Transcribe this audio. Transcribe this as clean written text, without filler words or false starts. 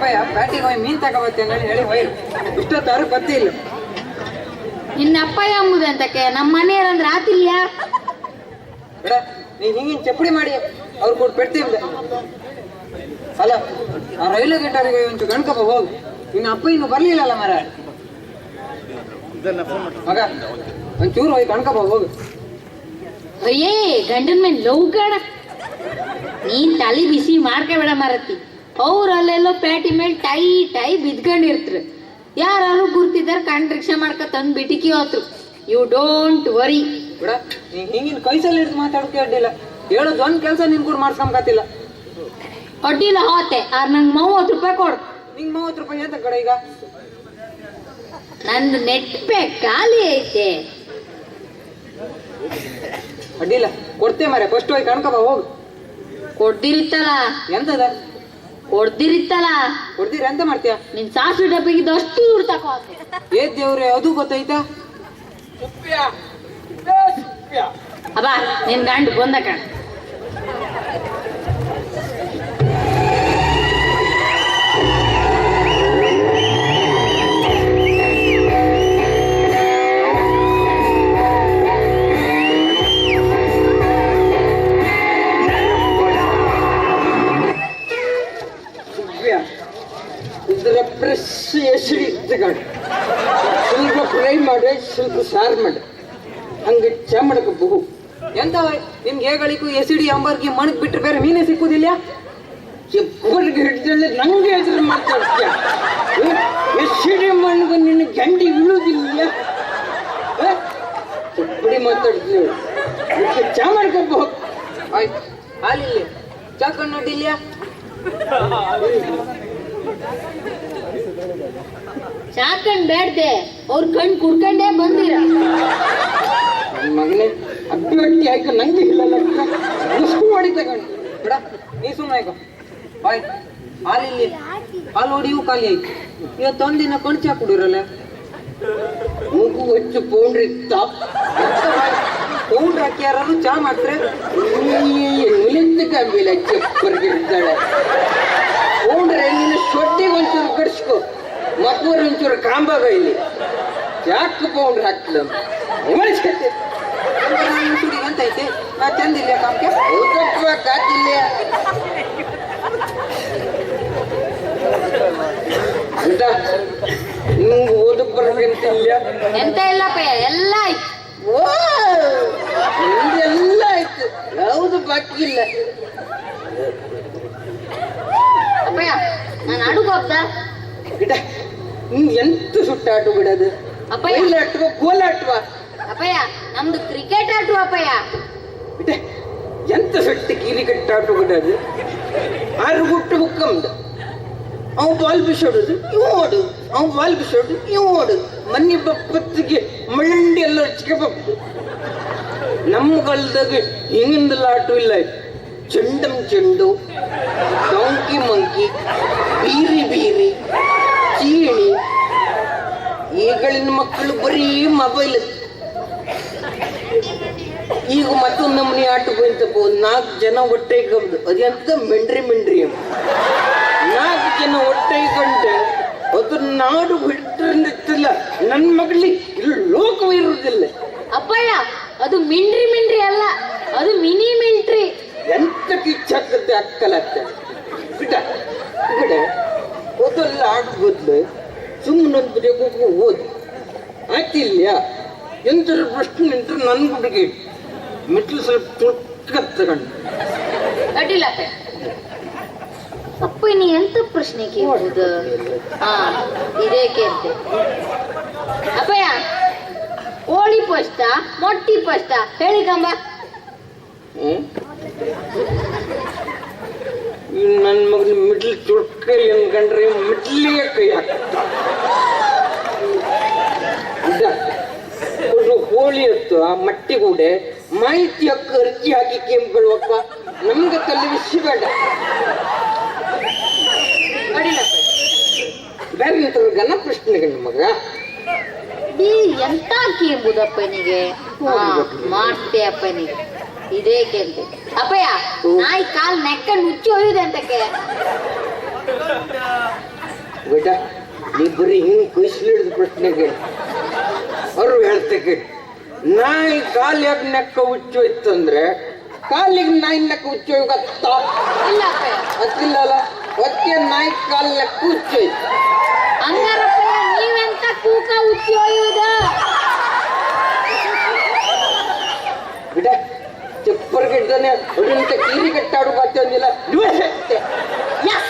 ಅಪ್ಪಯ್ಯ ಪ್ಯಾಟಿಗೆ ಹೋಗಿ ಮೀನ್ ತಗೋಬತ್ತೇನೆ ಹೇಳಿ ಹೋಯ್ರು ಇಷ್ಟೊತ್ತಾರು ಗೊತ್ತಿಲ್ಲ. ನಿನ್ನ ಅಪ್ಪಯ್ಯ ಅಂಬುದಂತಕ್ಕೆ ನಮ್ಮ ಮನೆಯವರಂದ್ರೆ ಆತಿಲ್ಯಾ ಬೇಡ ನೀನ್ ಹಿಂಗಿನ ಚಪ್ಪಡಿ ಮಾಡಿ ಅವ್ರು ಕೂಡ ಪೆಡ್ತೀವಿ ಅಲ್ಲ. ಆ ರೈಲ್ವೆ ಗೇಟರಿಗೆ ಒಂಚು ಗಣ್ಕಪ್ಪ ಹೋಗು. ನಿನ್ನ ಅಪ್ಪ ಇನ್ನು ಬರ್ಲಿಲ್ಲಲ್ಲ ಮರ ಮಗ, ಒಂಚೂರು ಹೋಗಿ ಗಣ್ಕಪ್ಪ ಹೋಗು. ಅಯ್ಯೇ ಗಂಡನ ಮೇಲೆ ಲವ್ ಕಾಡ ನೀನ್ ತಲೆ ಬಿಸಿ ಮಾಡ್ಕೋಬೇಡ ಮಾರತಿ. ಅವ್ರು ಅಲ್ಲೆಲ್ಲೋ ಪ್ಯಾಟಿ ಮೇಲೆ ಟೈ ಬಿದ್ಕೊಂಡಿರ್ತ್ರು. ಯಾರು ಗುರ್ತಿದಾರ ಕಂಡ್ ರಿಕ್ಷಾ ಮಾಡ್ಕೊ ತಂದ್ ಬಿಟಿಕಿ ಹೋತ್ರು. You don't worry. ಬಿಡ ನೀನ್ ಹಿಂಗಿನ ಕೈಸಲ್ಲಿ ಹಿಡಿದು ಮಾತಾಡೋಕೆ ಅಡ್ಡಿಲ್ಲ. ಹೇಳೋದು ಒಂದ್ ಕೆಲಸ ನಿನ್ ಕೂಡ ಮಾಡ್ಸ್ಕೊಂಬತ್ತಿಲ್ಲ. ಅಡ್ಡಿಲ್ಲ ಹೋತೆ ಆರ್ ನಂಗೆ 30 ರೂಪಾಯಿ ಕೊಡು. ನಿಂಗೆ 30 ರೂಪಾಯಿ ಅಂತ ಕಡೆ ಈಗ ನಂದು ನೆಟ್ ಪ್ಯಾಕ್ ಖಾಲಿ ಐತೆ. ಅಡ್ಡಿಲ್ಲ ಕೊಡ್ತೇ ಮಾರೆ. ಫಸ್ಟ್ ಹೋಗಿ ಕಣ್ಕಪ್ಪ ಹೋಗು. ಕೊಡ್ದಿರಿತ್ತಲ್ಲ ಎಂತದ ಕೊಡ್ದಿರಿತ್ತಲ್ಲ ಕೊಡ್ತೀರಿ ಎಂತ ಮಾಡ್ತೀಯ? ನಿನ್ ಸಾಸು ಡಬ್ಬಿಗಿದ್ದು ಅಷ್ಟು ದೂರ ತಕೋ. ಏ ದೇವ್ರೆ ಅದು ಗೊತ್ತಾಯ್ತಾ? ಅಬ್ಬಾ ನಿನ್ ಗಂಡು ಬಂದ ಕಣ. ಇದರ ಪ್ರೆಸ್ ಎಸಡಿ ತಗೊಂಡು ಸ್ವಲ್ಪ ಫ್ರೈ ಮಾಡಿ ಸ್ವಲ್ಪ ಸಾರು ಮಾಡಿ ಹಂಗೆ ಚಾ ಮಾಡಕ್ಕೆ ಬಹು ಎಂತ ನಿಮ್ಗೆ ಹೇಗಳಿಗೂ ಎಸಿಡಿ ಅಂಬರ್ಗಿ ಮಣಕ್ ಬಿಟ್ರೆ ಬೇರೆ ಮೀನೇ ಸಿಕ್ಕುದಿಲ್ಲ. ಎಬ್ಬರಿಗೆ ಹಿಡಿದ್ರೆ ನಂಗೆ ಎದುರು ಮಾತಾಡ್ತೀಯ. ಎಸಿಡಿ ಮಣ್ಣಿಗೆ ನಿನ್ನ ಗಂಡಿ ಇಳುವುದಿಲ್ಲ. ಎಬ್ಬಡಿ ಮಾತಾಡ್ತೀವಿ. ಚಾ ಮಾಡ್ಕೊಬ್ಬ ಹೋಗ್. ಆಯ್ತು ಹಾಲಿಲ್ಲ ಚಾ ಕಣ್ಣೊಡ್ಡಿಲ್ಲ. ಚಾಕಂಡ್ ಬೇಡ್ದೆ ಅವ್ರ ಕಣ್ ಕುಡ್ಕಂಡೇ ಬಂದಿರ. ನನ್ನ ಮಗನೇ ಅಡ್ಡಿ ಆಯ್ಕ ನಂಗೆ ಇಲ್ಲಲ್ಲ ಮುಸ್ಕು ಮಾಡಿ ತಗೊಂಡು ಬಿಡ. ನೀ ಸುಮ್ಮನೆ ಆಯ್ಕೋ ಬಾಯ್. ಹಾಲಿಲ್ಲಿ ಹಾಲು ಹೊಡಿಯೂ ಖಾಲಿ ಆಯ್ತು. ಇವತ್ತು ಒಂದಿನ ಕಣ್ಚಾ ಕುಡಿರಲ್ಲ. ಮೂಗು ಹೆಚ್ಚು ಪೌಂಡ್ರ್ ಇತ್ತ ಪೌಂಡ್ರ್ ಹಾಕಿ ಯಾರು ಚಾ ಮಾಡ್ತಾರೆ. ಮುಲಿಂದಕ್ಕಾಗಿಲ್ಲ ಚೆಪ್ಪರ್ಗಿರ್ತಾಳೆ ಪೌಂಡ್ರೆ ನಿನ್ನ ಸೊಡ್ಡಿಗೆ ಒಂಚೂರು ಕಡಿಸ್ಕೊ. ಮಕ್ಕಳು ಒಂಚೂರು ಕಾಂಬಾಗ ಇಲ್ಲಿ ಯಾಕೆ ಪೌಂಡ್ರ್ ಹಾಕ್ತಿಲ್ಲ ಅಂತ ಐತೆ. ನಾ ಚಂದಿಲ್ಲ ಕಾಮ್ಕೆ ಹೌದಪ್ಪ ಕಾತಿಲ್ಲ. ಅಂತ ನಿಮ್ಗೆ ಓದಕ್ ಬರಬೇಕಂತ ಇಲ್ಲ. ಎಂತ ಇಲ್ಲಪ್ಪಯ್ಯ ಎಲ್ಲ ಆಯ್ತು. ಓ ನಿಮ್ದೆಲ್ಲ ಆಯ್ತು ಯಾವುದು ಬಾಕಿ ಇಲ್ಲ. ಅಪ್ಪಯ್ಯ ನಾನು ಅಡುಗೆ ಹೋಗ್ತಾ ಗಿಡ ನಿಮ್ಗೆ ಎಂತ ಸುಟ್ಟಾಟು ಬಿಡೋದು. ಅಪ್ಪಯ್ಯ ಆಟುವ ಕೋಲಾಟುವ. ಅಪ್ಪಯ್ಯ ನಮ್ದು ಕ್ರಿಕೆಟ್ ಆಟು ಅಪ್ಪಯ್ಯ. ಬಿಟ್ಟೆ ಎಂತ ಸೊಟ್ಟಿ ಕ್ರಿಕೆಟ್ ಬಿಡೋದು. 6 ಗುಟ್ಟು ಬುಕ್ಕಮ್ದು ಅವ್ ಬಾಲ್ ಬಿಸೋಡುದು ಇವು ಓಡು. ಅವ್ ಬಾಲ್ ಬಿಸೋಡು ಇವು ಓಡು. ಮನೆ ಬಪ್ಪತ್ತಿಗೆ ಮಳ್ಳಂಡಿ ಎಲ್ಲ ಚಿಕ್ಕಬಪ್ಪು. ನಮ್ಮ ಕಾಲದಾಗ ಹಿಂಗಿಂದೆಲ್ಲ ಆಟು ಇಲ್ಲ. ಚೆಂಡಂ ಚೆಂಡು, ಡೊಂಕಿ ಮಂಕಿ, ಬೀರಿ ಚೀಣಿ. ಈಗಳಿನ ಮಕ್ಕಳು ಬರೀ ಮೊಬೈಲ್. ಈಗ ಮತ್ತೊಂದು ನಮ್ಮನೆ ಆಟಕ್ಕೆ ಹೋಯ್ತಪ್ಪ. 4 ಜನ ಹೊಟ್ಟೆ ಕಬ್ದು ಅದೆಂತ ಮಿಂಡ್ರಿ ಅಂಬ 4 ಜನ ಹೊಟ್ಟೆ ಕಂಡೆ ಅದು ನಾಡು ಬಿಡ್ತಿಲ್ಲ. ನನ್ನ ಮಗಳಿಗೆ ಇಲ್ಲಿ ಲೋಕವಿರುವುದಿಲ್ಲ. ಅಪ್ಪಯ್ಯ ಅದು ಮಿಂಡ್ರಿ ಅಲ್ಲ, ಅದು ಮಿನಿ ಮಿಲ್ಟ್ರಿ. ಎಂತ ಕಿಚ್ಚಾಕತ್ತೆ ಅಕ್ಕಲತ್ತೆ ಬಿಡ ಬಿಡ. ಓದಲ್ಲ ಆಡು ಬದ್ಲು ಸುಮ್ಮನೊಂದು ಬರೆಯೋಕೆ ಓದು ಆಯ್ತಿಲ್ಲ. ಎಂತರ ಪ್ರಶ್ನೆ ನಿಂತರೆ ನನ್ನ ಗುಡಿಗೆ ಮೆಟ್ಲು ಸ್ವಲ್ಪ ತುಳ್ಕ ತಗೊಂಡು ಅಡ್ಡಿಲ್ಲ ಅಪ್ಪ. ನೀ ಎಂತ ಪ್ರಶ್ನೆ ಕೇಳುವುದು? ಹಾ ಇದೇ ಕೇಳ್ತೆ ಅಪ್ಪಯ್ಯ. ಕೋಳಿ ಪಷ್ಟ ಮೊಟ್ಟಿ ಪಷ್ಟ ಹೇಳಿ ಕಂಬ. ನನ್ನ ಮಗನ ಮಿಡ್ಲ್ ತುಳ್ಕೈ ಅನ್ಕೊಂಡ್ರೆ ಮಿಡ್ಲಿಗೆ ಕೈ ಹಾಕ್ತ. ಹೋಳಿ ಹೊತ್ತು ಆ ಮಟ್ಟಿ ಕೂಡ ಮಾಹಿತಿ ಹಕ್ಕು ಅರ್ಜಿ ಹಾಕಿ ಕೇಂಬುಗಳಪ್ಪ. ನಮ್ಗೆ ತಲೆ ಬಿಸಿ ಬೇಡ. ಬೇರೆ ಗನ ಪ್ರಶ್ನೆಗಳು ಮಗ. ಎಂತ ಕೇಂಬುದಪ್ಪನಿಗೆ ಮಾಡ್ತೆ ಅಪ್ಪನಿಗೆ ಇದೇ ಕೇಳ್ತೆ ಅಪ್ಪಯ್ಯ. ನಾಯಿ ಕಾಲ್ ನೆಕ್ಕಂಡು ಮುಚ್ಚಿ ಹೋಗಿದೆ ಅಂತಕ್ಕೆ ಬೇಟ ನೀ ಬರೀ ಹಿಂಗೆ ಕುಯ್ಸ್ಲಿಡ್ದ ಪ್ರಶ್ನೆ ಕೇಳಿ ಅವರು ಹೇಳ್ತಕ್ಕೆ ನಾಯಿ ಕಾಲಿಗೆ ನೆಕ್ಕ ಹುಚ್ಚೋಯ್ತಂದ್ರೆ ಕಾಲಿಗೆ ನಾಯಿ ನೆಕ್ಕ ಹುಚ್ಚೋಯ್ ಗೊತ್ತ ಇಲ್ಲ ಅಪ್ಪಯ್ಯ. ಗೊತ್ತಿಲ್ಲಲ್ಲ ಒತ್ತೆ ನಾಯಿ ಕಾಲ್ ನೆಕ್ಕ ಹುಚ್ಚೋಯ್ತು ಹಂಗಾರಪ್ಪಯ್ಯ ನೀವೆಂತ ಕೂಕ ಉಚ್ಚಿ ಒಯ್ಯುವುದ? ಬಿಡ ಚಪ್ಪರ್ ಗಿಡ್ದಾನೆ ಹೊಡಿಂತ ಕೀರಿ ಕಟ್ಟಾಡು ಬಾತಿ ಅಂದಿಲ್ಲ ಎಸ್